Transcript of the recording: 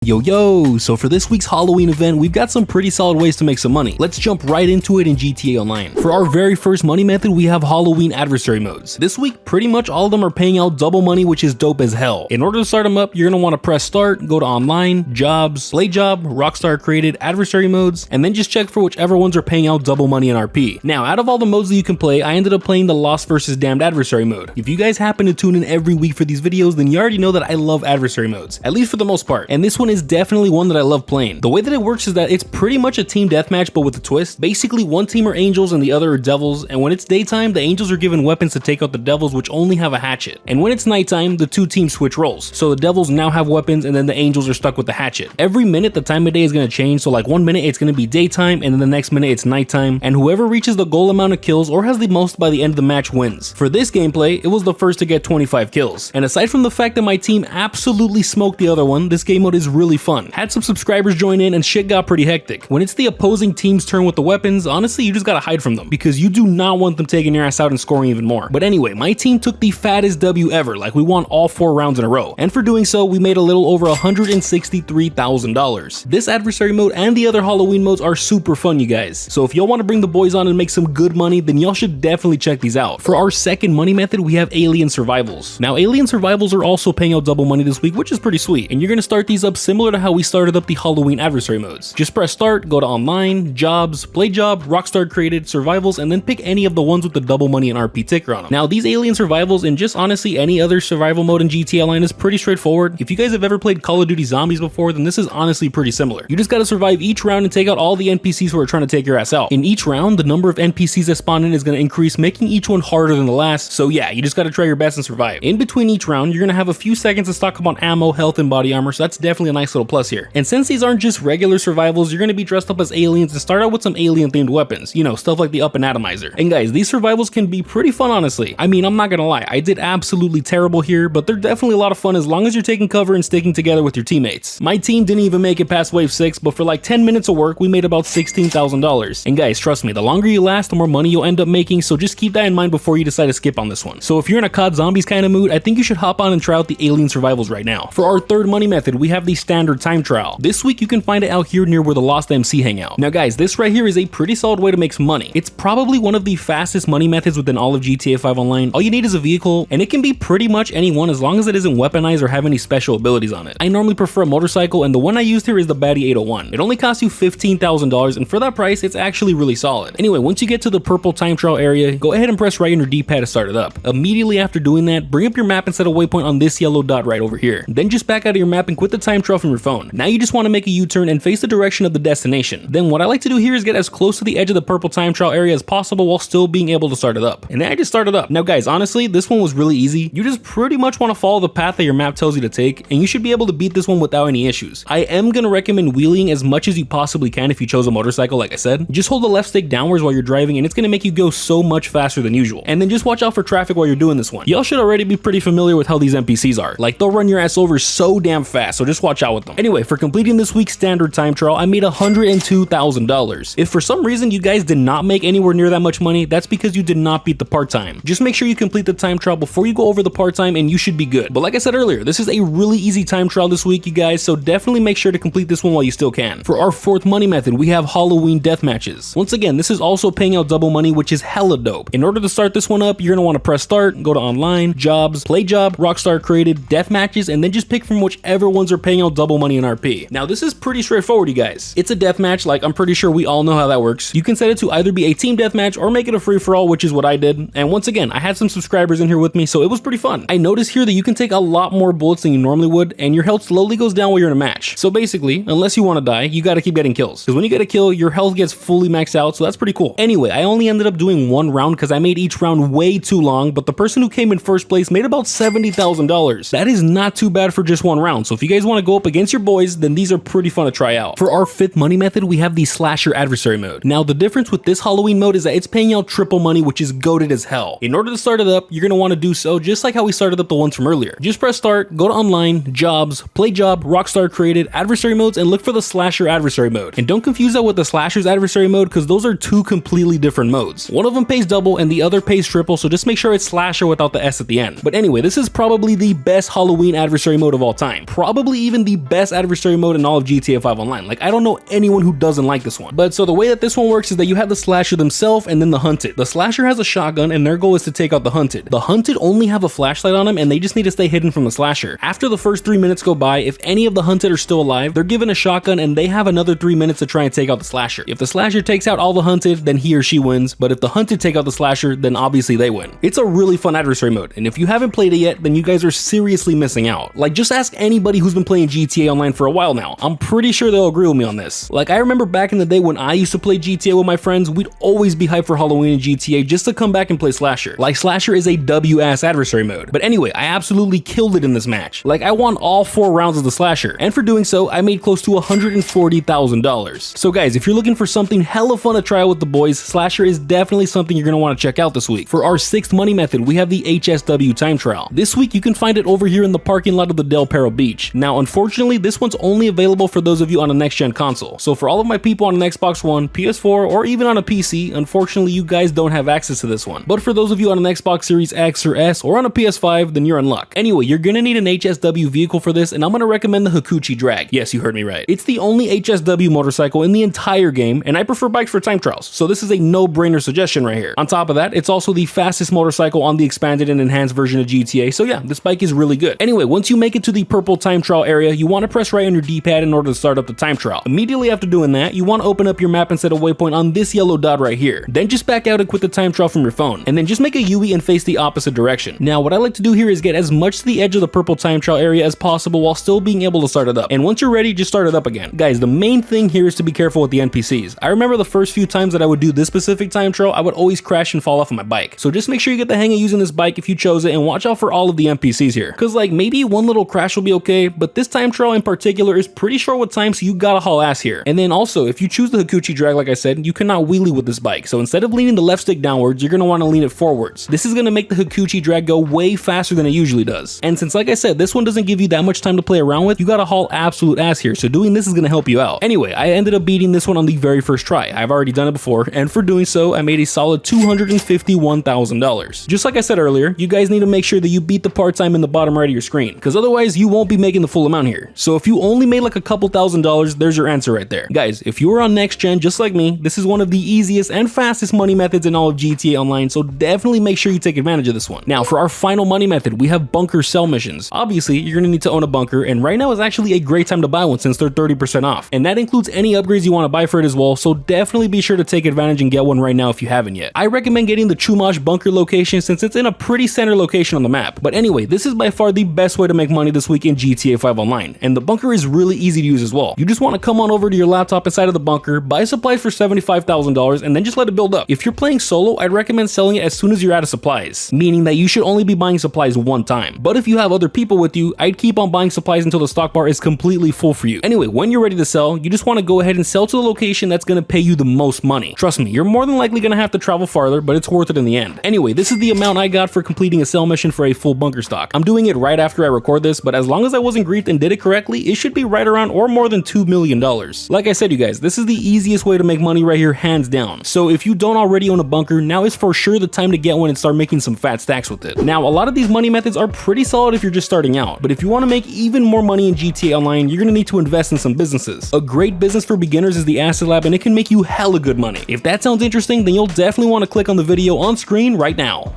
Yo, so for this week's Halloween event, we've got some pretty solid ways to make some money. Let's jump right into it in GTA Online. For our very first money method, we have Halloween adversary modes. This week, pretty much all of them are paying out double money, which is dope as hell. In order to start them up, you're gonna wanna press start, go to online, jobs, play job, Rockstar created adversary modes, and then just check for whichever ones are paying out double money in RP. Now, out of all the modes that you can play, I ended up playing the Lost vs. Damned adversary mode. If you guys happen to tune in every week for these videos, then you already know that I love adversary modes, at least for the most part. And this one is definitely one that I love playing. The way that it works is that it's pretty much a team deathmatch, but with a twist. Basically, one team are angels and the other are devils, and when it's daytime, the angels are given weapons to take out the devils, which only have a hatchet. And when it's nighttime, the two teams switch roles. So the devils now have weapons, and then the angels are stuck with the hatchet. Every minute, the time of day is going to change, so like 1 minute it's going to be daytime, and then the next minute it's nighttime, and whoever reaches the goal amount of kills or has the most by the end of the match wins. For this gameplay, it was the first to get 25 kills. And aside from the fact that my team absolutely smoked the other one, this game mode is really fun. Had some subscribers join in and shit got pretty hectic. When it's the opposing team's turn with the weapons, honestly, you just gotta hide from them because you do not want them taking your ass out and scoring even more. But anyway, my team took the fattest W ever, like we won all 4 rounds in a row. And for doing so, we made a little over $163,000. This adversary mode and the other Halloween modes are super fun, you guys. So if y'all want to bring the boys on and make some good money, then y'all should definitely check these out. For our second money method, we have Alien Survivals. Now, Alien Survivals are also paying out double money this week, which is pretty sweet. And you're gonna start these up similar to how we started up the Halloween adversary modes. Just press start, go to online, jobs, play job, Rockstar created, survivals, and then pick any of the ones with the double money and RP ticker on them. Now, these Alien Survivals and just honestly any other survival mode in GTA Online is pretty straightforward. If you guys have ever played Call of Duty Zombies before, then this is honestly pretty similar. You just gotta survive each round and take out all the NPCs who are trying to take your ass out. In each round, the number of NPCs that spawn in is gonna increase, making each one harder than the last. So yeah, you just gotta try your best and survive. In between each round, you're gonna have a few seconds to stock up on ammo, health, and body armor, so that's definitely a nice little plus here. And since these aren't just regular survivals, you're gonna be dressed up as aliens and start out with some alien-themed weapons. You know, stuff like the Up and Atomizer. And guys, these survivals can be pretty fun, honestly. I mean, I'm not gonna lie, I did absolutely terrible here, but they're definitely a lot of fun as long as you're taking cover and sticking together with your teammates. My team didn't even make it past wave 6, but for like 10 minutes of work, we made about $16,000. And guys, trust me, the longer you last, the more money you'll end up making, so just keep that in mind before you decide to skip on this one. So if you're in a COD Zombies kind of mood, I think you should hop on and try out the Alien Survivals right now. For our third money method, we have the standard time trial. This week you can find it out here near where the Lost MC hang out. Now guys, this right here is a pretty solid way to make some money. It's probably one of the fastest money methods within all of GTA 5 Online. All you need is a vehicle, and it can be pretty much any one as long as it isn't weaponized or have any special abilities on it. I normally prefer a motorcycle, and the one I used here is the Baddie 801. It only costs you $15,000, and for that price, it's actually really solid. Anyway, once you get to the purple time trial area, go ahead and press right on your D-pad to start it up. Immediately after doing that, bring up your map and set a waypoint on this yellow dot right over here. Then just back out of your map and quit the time trial from your phone. Now you just want to make a U-turn and face the direction of the destination. Then what I like to do here is get as close to the edge of the purple time trial area as possible while still being able to start it up. And then I just started up. Now guys, honestly, this one was really easy. You just pretty much want to follow the path that your map tells you to take, and you should be able to beat this one without any issues. I am going to recommend wheeling as much as you possibly can if you chose a motorcycle, like I said. Just hold the left stick downwards while you're driving, and it's going to make you go so much faster than usual. And then just watch out for traffic while you're doing this one. Y'all should already be pretty familiar with how these NPCs are. Like, they'll run your ass over so damn fast, so just watch out with them. Anyway, for completing this week's standard time trial, I made $102,000. If for some reason you guys did not make anywhere near that much money, that's because you did not beat the part-time. Just make sure you complete the time trial before you go over the part-time, and you should be good. But like I said earlier, this is a really easy time trial this week, you guys, so definitely make sure to complete this one while you still can. For our fourth money method, we have Halloween deathmatches. Once again, this is also paying out double money, which is hella dope. In order to start this one up, you're gonna want to press start, go to online, jobs, play job, Rockstar created, deathmatches, and then just pick from whichever ones are paying out double money in RP. Now this is pretty straightforward, you guys. It's a deathmatch, like I'm pretty sure we all know how that works. You can set it to either be a team deathmatch or make it a free-for-all, which is what I did. And once again, I had some subscribers in here with me, so it was pretty fun. I noticed here that you can take a lot more bullets than you normally would, and your health slowly goes down while you're in a match. So basically, unless you want to die, you gotta keep getting kills. Because when you get a kill, your health gets fully maxed out, so that's pretty cool. Anyway, I only ended up doing one round because I made each round way too long, but the person who came in first place made about $70,000. That is not too bad for just one round, so if you guys want to go up against your boys, then these are pretty fun to try out. For our fifth money method, we have the slasher adversary mode. Now the difference with this Halloween mode is that it's paying out triple money, which is goated as hell. In order to start it up, you're going to want to do so just like how we started up the ones from earlier. Just press start, go to online, jobs, play job, Rockstar created, adversary modes, and look for the slasher adversary mode. And don't confuse that with the slasher's adversary mode because those are two completely different modes. One of them pays double and the other pays triple, so just make sure it's slasher without the S at the end. But anyway, this is probably the best Halloween adversary mode of all time. Probably even the best adversary mode in all of GTA 5 Online. Like, I don't know anyone who doesn't like this one. But so the way that this one works is that you have the slasher themselves and then the hunted. The slasher has a shotgun and their goal is to take out the hunted. The hunted only have a flashlight on them and they just need to stay hidden from the slasher. After the first 3 minutes go by, if any of the hunted are still alive, they're given a shotgun and they have another 3 minutes to try and take out the slasher. If the slasher takes out all the hunted, then he or she wins, but if the hunted take out the slasher, then obviously they win. It's a really fun adversary mode, and if you haven't played it yet, then you guys are seriously missing out. Like, just ask anybody who's been playing GTA Online for a while now. I'm pretty sure they'll agree with me on this. Like, I remember back in the day when I used to play GTA with my friends, we'd always be hyped for Halloween in GTA just to come back and play Slasher. Like, Slasher is a W-ass adversary mode. But anyway, I absolutely killed it in this match. Like, I won all 4 rounds of the Slasher, and for doing so, I made close to $140,000. So guys, if you're looking for something hella fun to try out with the boys, Slasher is definitely something you're gonna want to check out this week. For our 6th money method, we have the HSW time trial. This week, you can find it over here in the parking lot of the Del Perro Beach. Now, unfortunately, this one's only available for those of you on a next-gen console. So for all of my people on an Xbox One, PS4, or even on a PC, unfortunately, you guys don't have access to this one. But for those of you on an Xbox Series X or S, or on a PS5, then you're in luck. Anyway, you're gonna need an HSW vehicle for this, and I'm gonna recommend the Hikuchi Drag. Yes, you heard me right. It's the only HSW motorcycle in the entire game, and I prefer bikes for time trials, so this is a no-brainer suggestion right here. On top of that, it's also the fastest motorcycle on the expanded and enhanced version of GTA, so yeah, this bike is really good. Anyway, once you make it to the purple time trial area, you want to press right on your D-pad in order to start up the time trial. Immediately after doing that, you want to open up your map and set a waypoint on this yellow dot right here. Then just back out and quit the time trial from your phone, and then just make a U-turn and face the opposite direction. Now, what I like to do here is get as much to the edge of the purple time trial area as possible while still being able to start it up. And once you're ready, just start it up again. Guys, the main thing here is to be careful with the NPCs. I remember the first few times that I would do this specific time trial, I would always crash and fall off of my bike. So just make sure you get the hang of using this bike if you chose it, and watch out for all of the NPCs here. Cause like, maybe one little crash will be okay, but this time trial in particular is pretty short with time, so you gotta haul ass here. And then also, if you choose the Hikuchi Drag, like I said, you cannot wheelie with this bike. So instead of leaning the left stick downwards, you're gonna wanna lean it forwards. This is gonna make the Hikuchi Drag go way faster than it usually does. And since, like I said, this one doesn't give you that much time to play around with, you gotta haul absolute ass here. So doing this is gonna help you out. Anyway, I ended up beating this one on the very first try. I've already done it before, and for doing so, I made a solid $251,000. Just like I said earlier, you guys need to make sure that you beat the part time in the bottom right of your screen, because otherwise you won't be making the full amount here. So if you only made like a couple $1,000s, there's your answer right there. Guys, if you are on next gen just like me, this is one of the easiest and fastest money methods in all of GTA Online, so definitely make sure you take advantage of this one. Now, for our final money method, we have bunker sell missions. Obviously, you're gonna need to own a bunker, and right now is actually a great time to buy one since they're 30% off. And that includes any upgrades you want to buy for it as well, so definitely be sure to take advantage and get one right now if you haven't yet. I recommend getting the Chumash bunker location since it's in a pretty center location on the map. But anyway, this is by far the best way to make money this week in GTA 5 Online, and the bunker is really easy to use as well. You just want to come on over to your laptop inside of the bunker, buy supplies for $75,000, and then just let it build up. If you're playing solo, I'd recommend selling it as soon as you're out of supplies, meaning that you should only be buying supplies one time. But if you have other people with you, I'd keep on buying supplies until the stock bar is completely full for you. Anyway, when you're ready to sell, you just want to go ahead and sell to the location that's going to pay you the most money. Trust me, you're more than likely going to have to travel farther, but it's worth it in the end. Anyway, this is the amount I got for completing a sell mission for a full bunker stock. I'm doing it right after I record this, but as long as I wasn't griefed and did it correctly, it should be right around or more than $2 million. Like I said, you guys, this is the easiest way to make money right here, hands down. So if you don't already own a bunker, now is for sure the time to get one and start making some fat stacks with it. Now, a lot of these money methods are pretty solid if you're just starting out, but if you want to make even more money in GTA Online, you're going to need to invest in some businesses. A great business for beginners is the Asset Lab, and it can make you hella good money. If that sounds interesting, then you'll definitely want to click on the video on screen right now.